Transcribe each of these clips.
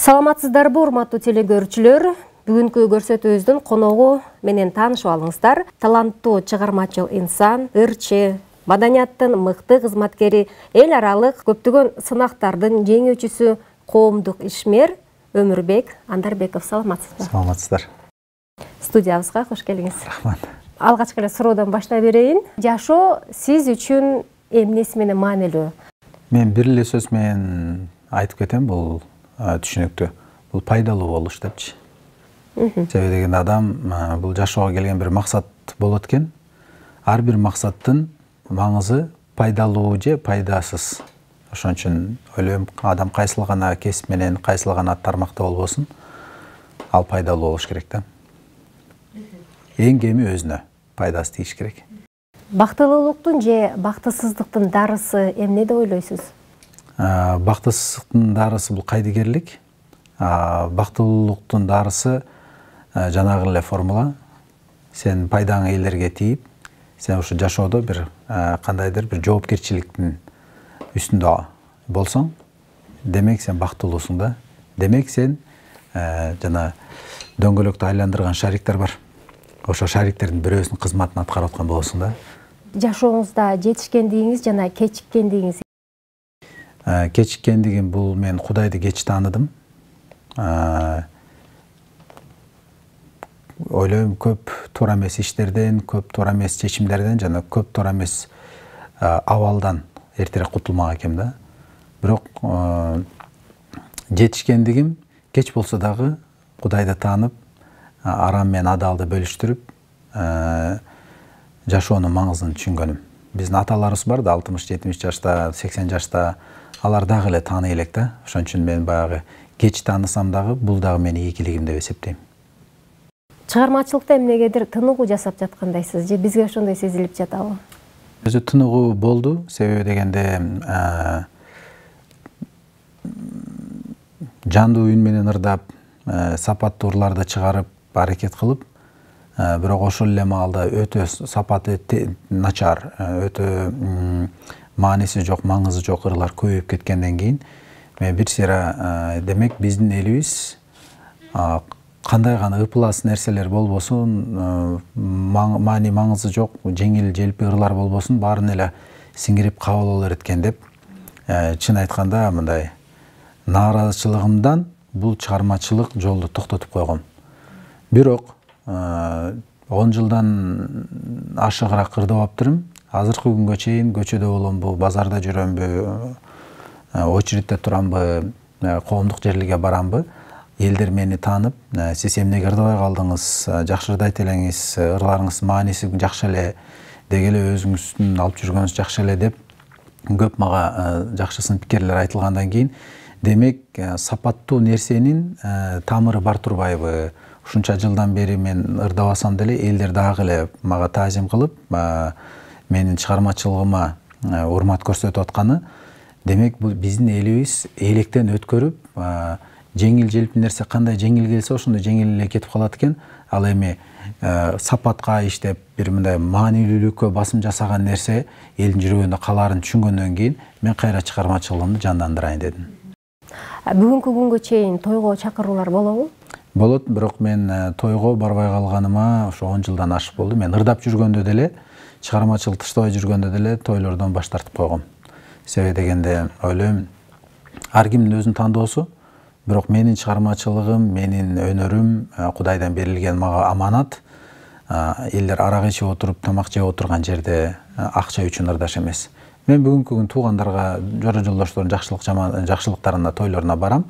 Саламатсыздарбы, урматтуу телекөрүүчүлөр. Бүгүнкү көрсөтүүбүздүн коногу менен таанышып алыңыздар. Таланттуу чыгармачыл инсан, ырчы, маданияттын мыкты кызматкери, эл аралык көптөгөн сынактардын жеңүүчүсү, коомдук ишмер Өмүрбек Андарбеков. Саламатсызбы? Саламатсыздар. Студиябызга кош келиңиз. Рахмат. Алгачкы эле суроодан башлай берейин. Жашоо сиз үчүн эмнеси менен маанилүү? Мен бир эле сөз менен айтып кетем, бул түшүнүктүү. Бул пайдалуу болуш депчи. Себеби деген адам бул жашоого келген бир максат болот экен. Ар бир максаттын маңызы пайдалуу же пайдасыз. Ошон үчүн ойлойм, адам кайсыл гана кесип менен, кайсыл гана тармакта болбосун, ал пайдалуу болуш керек да. Эң кеми өзүнө пайдасы тийиш керек. Бактылуулуктун же бактысыздыктын дарысы эмне деп ойлойсуз? Бактысыздыктын дарысы бул кайдыгерлик. Бактылуулуктун дарысы жанагы эле формула. Сен пайдаң элерге тийип, сен ушу жашоодо бир кандайдыр бир жоопкерчиликтин үстүндө болсоң, демек сен бактылуусуң да. Демек сен жана дөңгөлөктү айландырган шариктер бар. Ошо шариктердин бирөөсүнүн кызматын аткарып аткан болосуң да. Жашооңузда жетишкендигиңиз жана кечиккендигиңиз? Кечиккендигим бул мен Кудайды кеч тааныдым. Ойлойм, көп туура эмес иштерден, көп туура эмес чечимдерден жана көп туура эмес абалдан эртерээк кутулмак экенмин да. Бирок жетишкендигим кеч болсо дагы Кудайды таанып, арам менен адалды бөлүштүрүп, жашоонун маңызын түшүнгөнүм. Биздин аталарыбыз бар да, 60-70 жашта, 80 жашта, алар дагы эле тааный элек да. Ошон үчүн мен баягы кеч таанысам дагы бул дагы менин ийгилигим деп эсептейм. Чыгармачылыкта эмнегедир тыныгуу жасап жаткандайсыз же бизге ошондой сезилип жатабы? Өзү тыныгуу болду, себеби дегенде жандуу үн менен ырдап, сапаттуу ырларды чыгарып аракет кылып, бирок ошол эле маалда өтө сапаты начар, өтө мааниси жок, маңызы жок ырлар көбөйүп кеткенден кийин мен бир сыйра демек биздин элибиз кандай гана ыплас нерселер болбосун, маани маңызы жок, жеңил желпи ырлар болбосун, баарын эле сиңирип кабыл алар экен деп, чын айтканда мындай нааразычылыгымдан бул чыгармачылык жолду токтотуп койгом. Бирок 10 жылдан ашыгыраак ырдабаптырым. Азыркы күнгө чейин көчөдө боломбу, базарда жүрөмбү, очередте турамбы, коомдук жерлерге барамбы, элдер мени таанып, сиз эмнеге ырдабай калдыңыз, жакшы ырдайт элеңиз, ырларыңыз мааниси жакшы эле, деги эле өзүңүздүн алып жүргөнүңүз жакшы эле деп көп мага жакшы сын пикирлер айтылгандан кийин, демек сапаттуу нерсенин тамыры бар турбайбы? Ушунча жылдан бери мен ырдабасам деле элдер дагы эле мага таазим кылып, менин чыгармачылыгыма урмат көрсөтүп атканы, демек бул биздин элибиз электен өткөрүп, жеңил желпи нерсе кандай жеңил келсе ошондой жеңил эле кетип калат экен. Ал эми сапатка иштеп, бир мындай маанилүүлүккө басым жасаган нерсе элдин жүрөгүндө калаарын түшүнгөндөн кийин мен кайра чыгармачылыгымды жандандырайын дедим. Бүгүнкү күнгө чейин тойго чакыруулар болобу? Болот, бирок мен тойго барбай калганыма ошо 10 жылдан ашык болду. Мен ырдап жүргөндө деле, чыгармачылык таштабай жүргөндө деле тойлордон баш тартып койгом. Себеби дегенде ойлойм, ар кимдин өзүнүн тандоосу, бирок менин чыгармачылыгым, менин өнөрүм Кудайдан берилген мага аманат. Элдер арак ичип отуруп, тамак жеп отурган жерде акча үчүн ырдаш эмес. Мен бүгүнкү күн туугандарга, жора жолдоштордун жакшылыктарына, тойлоруна барам,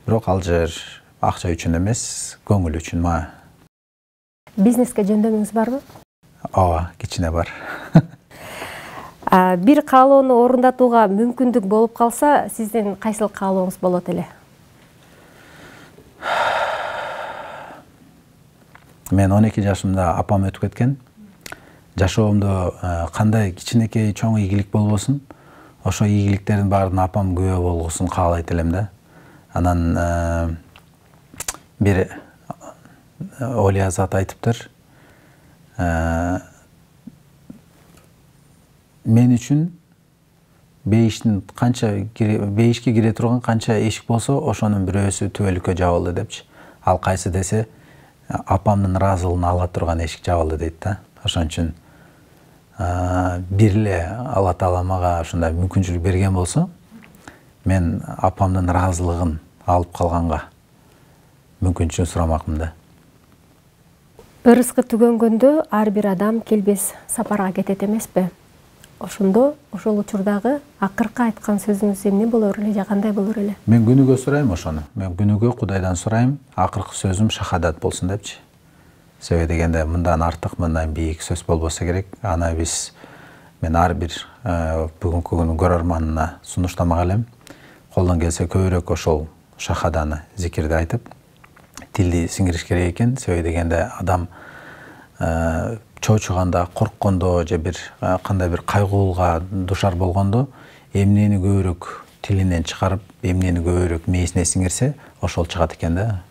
бирок ал жер акча үчүн эмес, көңүл үчүн. Бизнеске жөндөмүңүз барбы? Ооба, кичине бар. Бир каалоону орундатууга мүмкүндүк болуп калса, сиздин кайсыл каалооңуз болот эле? Мен 12 жашымда апам өтүп кеткен. Жашоомдо кандай кичинекей чоң ийгилик болбосун, ошо ийгиликтердин баарына апам күбө болгусун каалайт элем да. Анан бир Олия зат айтыптыр. Мен үчүн бейишке кире турган канча эшик болсо ошонун бирөөсү түбөлүккө жабылды депчи. Ал кайсы десе апамдын ыраазылыгын ала турган эшик жабылды дейт да. Ошон үчүн бир эле Алла Таала мага ушундай мүмкүнчүлүк берген болсо, мен апамдын ыраазылыгын алып калганга мүмкүнчүлүк сурамакмын да. Ырыскы түгөнгөндө ар бир адам келбес сапарга кетет эмеспи? Ошондо ошол учурдагы акыркы айткан сөзүңүз эмне болор эле же кандай болор эле? Мен күнүгө сурайм ошону. Мен күнүгө Кудайдан сурайм, акыркы сөзүм шахадат болсун депчи. Себеби дегенде мындан артык, мындан бийик сөз болбосо керек. Аны мен ар бир бүгүнкү күнү көрөрманына сунуштамак элем. Колдон келсе көбүрөөк ошол шахаданы, зикирди айтып, тилди сиңириш керек экен. Себеби дегенде адам чоочуганда, корккондо же бир кандай бир кайгуулга душар болгондо эмнени көбүрөөк тилинен чыгарып, эмнени көбүрөөк мээсине сиңирсе, ошол чыгат экен да.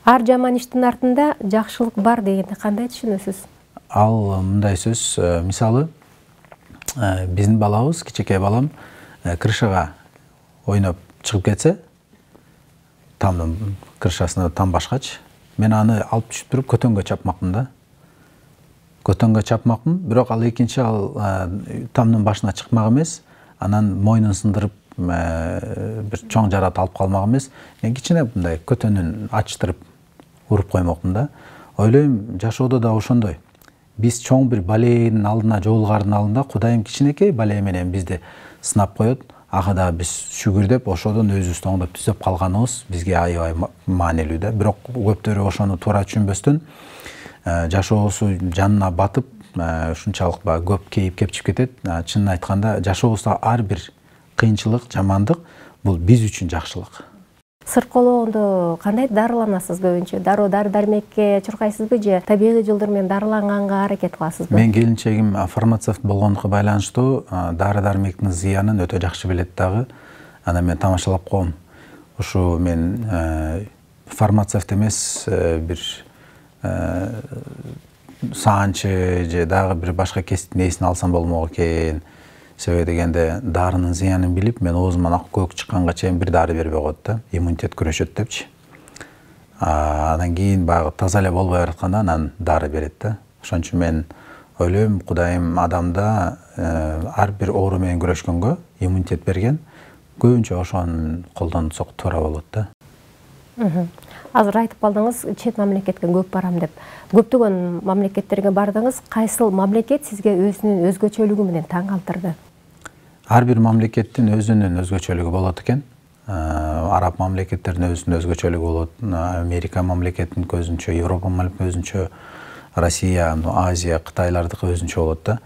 Ар жаман иштин артында жакшылык бар дегенди кандай түшүнөсүз? Ал мындай сөз, мисалы, биздин балабыз, кичинекей балам крышага ойноп чыгып кетсе, тамдын крышасына там башкачы, мен аны алып түшүп туруп көтөнгө чапмакмын да. Көтөнгө чапмакмын, бирок ал экинчи тамдын башына чыкмак эмес, анан мойнун сындырып бир чоң жарат алып калмак эмес, мен кичине мындай көтөнүн ачтырып уруп коймокмун да. Ойлойм, жашоодо да ошондой. Биз чоң бир баленин алдына жолугардын алдында Кудайым кичинекей бале менен бизди сынап коет. Ага да биз шүгүрдөп, ошодон өзүбүздү оңдоп түзөп калганыбыз бизге аябай маанилүү да. Бирок көптөрү ошону туура түшүнбөстөн жашоосу жанына батып, ушунчалык көп кейип кепчип кетет. Чынын айтканда, жашообузда ар бир кыйынчылык, жамандык бул биз үчүн жакшылык. Сыркоолоондо кандай дарыланасыз көбүнчө? Дары-дармекке чуркайсызбы же табигый жолдор менен дарыланганга аракет кыласызбы? Мен келинчегим фармацевт болгондукка байланыштуу дары-дармектин зыянын өтө жакшы билет дагы. Анан мен тамашалап коем. Ушу мен фармацевт эмес, бир саанчы же дагы бир башка кесиптин ээсин алсам болмок экен. Себеби дегенде дарынын зыянын билип, мен оозуман ак көк чыкканга чейин бир дары бербей коет да. Иммунитет күрөшөт депчи. Анан кийин баягы таза эле болбой баратканда анан дары берет да. Ошон үчүн мен ойлойм, Кудайым адамда ар бир оору менен күрөшкөнгө иммунитет берген. Көбүнчө ошону колдонсок туура болот да. Азыр айтып калдыңыз, чет мамлекетке көп барам деп. Көптөгөн мамлекеттерге бардыңыз, кайсыл мамлекет сизге өзүнүн өзгөчөлүгү менен таң калтырды? Ар бир мамлекеттин өзүнүн өзгөчөлүгү болот экен. Араб мамлекеттердин өзүнүн өзгөчөлүгү болот. Америка мамлекетинин өзүнчө, Европа мамлекетинин өзүнчө, Россия, Азия, Кытайлардыкы өзүнчө болот да.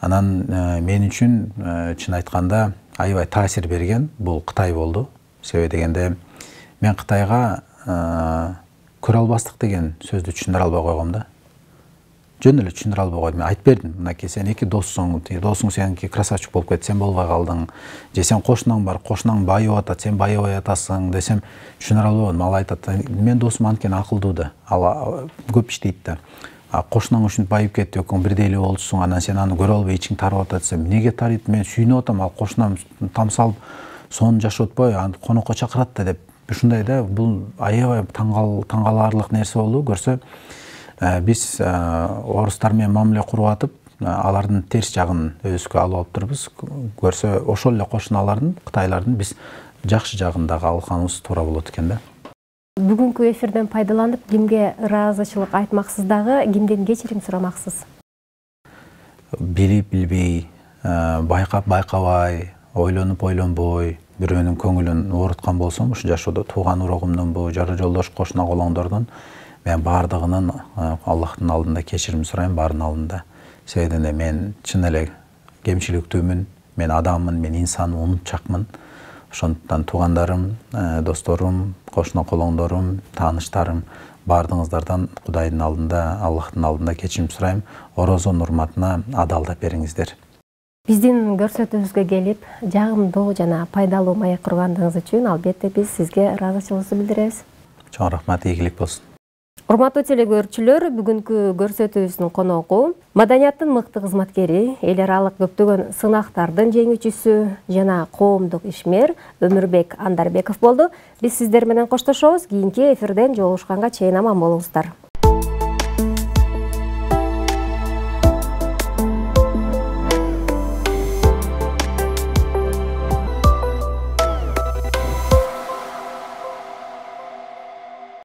Анан мен үчүн чын айтканда аябай таасир берген бул Кытай болду. Себеби дегенде мен Кытайга көрө албастык деген сөздү түшүндүрө албай койгом да. Жөн эле түшүндүрө албай койдум. Мен айтып бердим, мынакей сен эки доссуң, досуң сеники красавчик болуп кетти, сен болбой калдың. Же сен кошунаң бар, кошунаң байып атат, сен байыбай атасың десем, түшүндүрө албай койдум. Ал айтат, мен досум анткени акылдуу да. Ал көп иштейт да. Кошунаң үчүн байып кетти, өкүң бирдей эле болчусуң, анан сен аны көрө албай ичиң тарып атат десем, эмнеге тарыйт? Мен сүйүнүп атам, ал кошунам там салып, сонун жашотпой, аны конокко чакырат да деп. Ушундай да, бул аябай таңкаларлык нерсе болду. Көрсө, биз орустар менен мамиле куруп атып, алардын терс жагын өзүбүзгө алып алыптырбыз. Көрсө, ошол эле кошуналардын, Кытайлардын биз жакшы жагын дагы алганыбыз туура болот экен да. Бүгүнкү эфирден пайдаланып, кимге ыраазычылык айтмаксыз дагы, кимден кечирим сурамаксыз? Билип билбей, байкап байкабай, ойлонуп ойлонбой, бирөөнүн көңүлүн ооруткан болсом, ушу жашоодо тууган урогумдун, жары жолдош, кошуна колоңдордун мен баардыгынын Аллахтын алдында кечирим сурайм, баарынын алдында. Себеби мен чын эле кемчиликтүүмүн, мен адаммын, мен инсанмын, унутчакмын. Ошондуктан туугандарым, досторум, кошуна колоңдорум, тааныштарым, баардыгыңыздардан Кудайдын алдында, Аллахтын алдында кечирим сурайм. Орозон урматына адалдап бериңиздер. Биздин көрсөтүүбүзгө келип, жагымдуу жана пайдалуу маек кургандыгыңыз үчүн албетте биз сизге ыраазычылыгыбызды билдиребиз. Чоң рахмат, ийгилик болсун. Урматтуу телекөрүүчүлөр, бүгүнкү көрсөтүүбүздүн коногу маданияттын мыкты кызматкери, эл аралык көптөгөн сынактардын жеңүүчүсү жана коомдук ишмер Өмүрбек Андарбеков болду. Биз сиздер менен коштошобуз. Кийинки эфирден жолугушканга чейин аман болуңуздар.